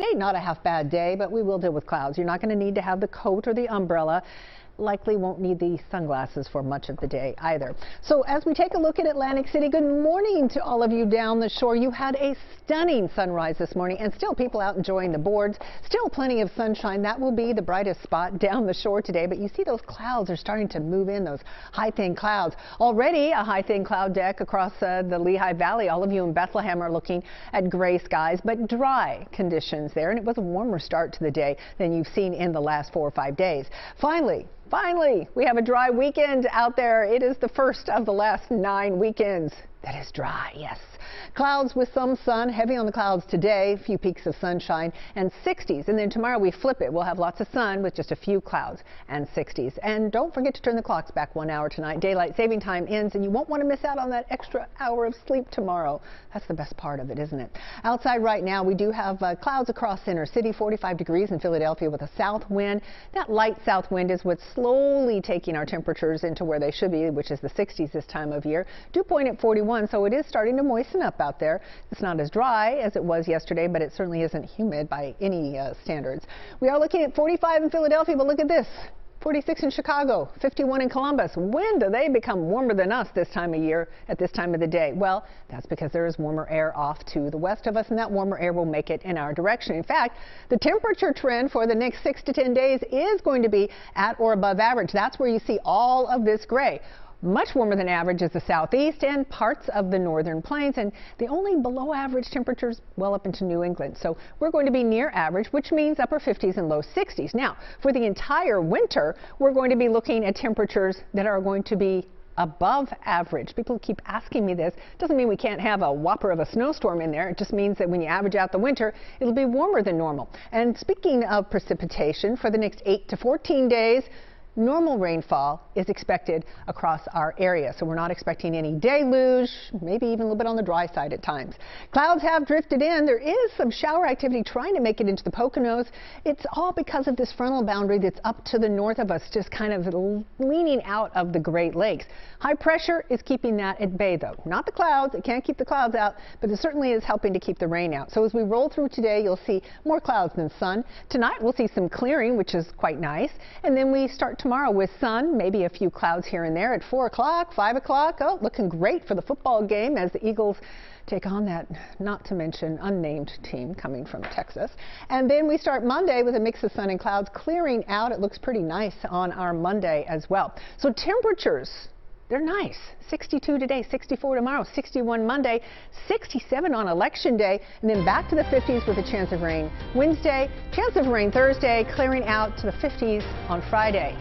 Today, not a half bad day, but we will deal with clouds. You're not going to need to have the coat or the umbrella. Likely won't need the sunglasses for much of the day either. So as we take a look at Atlantic City, good morning to all of you down the shore. You had a stunning sunrise this morning, and still people out enjoying the boards. Still plenty of sunshine. That will be the brightest spot down the shore today. But you see those clouds are starting to move in, those high thin clouds. Already a high thin cloud deck across the Lehigh Valley. All of you in Bethlehem are looking at gray skies, but dry conditions there. And it was a warmer start to the day than you've seen in the last 4 or 5 days. Finally, we have a dry weekend out there. It is the first of the last 9 weekends that is dry, yes. Clouds with some sun, heavy on the clouds today, a few peaks of sunshine and 60s. And then tomorrow we flip it. We'll have lots of sun with just a few clouds and 60s. And don't forget to turn the clocks back 1 hour tonight. Daylight saving time ends, and you won't want to miss out on that extra hour of sleep tomorrow. That's the best part of it, isn't it? Outside right now, we do have clouds across Center City, 45 degrees in Philadelphia with a south wind. That light south wind is what's slowly taking our temperatures into where they should be, which is the 60s this time of year. Dew point at 41, so it is starting to moisten up out there. It's not as dry as it was yesterday, but it certainly isn't humid by any standards. We are looking at 45 in Philadelphia, but look at this. 46 in Chicago, 51 in Columbus. When do they become warmer than us this time of year at this time of the day? Well, that's because there is warmer air off to the west of us, and that warmer air will make it in our direction. In fact, the temperature trend for the next 6 to 10 days is going to be at or above average. That's where you see all of this gray. Much warmer than average is the southeast and parts of the northern plains, and the only below average temperatures well up into New England. So we're going to be near average, which means upper 50s and low 60s. Now, for the entire winter, we're going to be looking at temperatures that are going to be above average. People keep asking me this. Doesn't mean we can't have a whopper of a snowstorm in there. It just means that when you average out the winter, it'll be warmer than normal. And speaking of precipitation, for the next 8 to 14 days, normal rainfall is expected across our area, so we're not expecting any deluge, maybe even a little bit on the dry side at times. Clouds have drifted in. There is some shower activity trying to make it into the Poconos. It's all because of this frontal boundary that's up to the north of us, just kind of leaning out of the Great Lakes. High pressure is keeping that at bay, though. Not the clouds. It can't keep the clouds out, but it certainly is helping to keep the rain out. So as we roll through today, you'll see more clouds than sun. Tonight, we'll see some clearing, which is quite nice. And then we start tomorrow with sun, maybe a few clouds here and there at 4 o'clock, 5 o'clock. Oh, looking great for the football game as the Eagles take on that not to mention unnamed team coming from Texas. And then we start Monday with a mix of sun and clouds clearing out. It looks pretty nice on our Monday as well. So temperatures, they're nice. 62 today, 64 tomorrow, 61 Monday, 67 on Election Day, and then back to the 50s with a chance of rain Wednesday, chance of rain Thursday, clearing out to the 50s on Friday.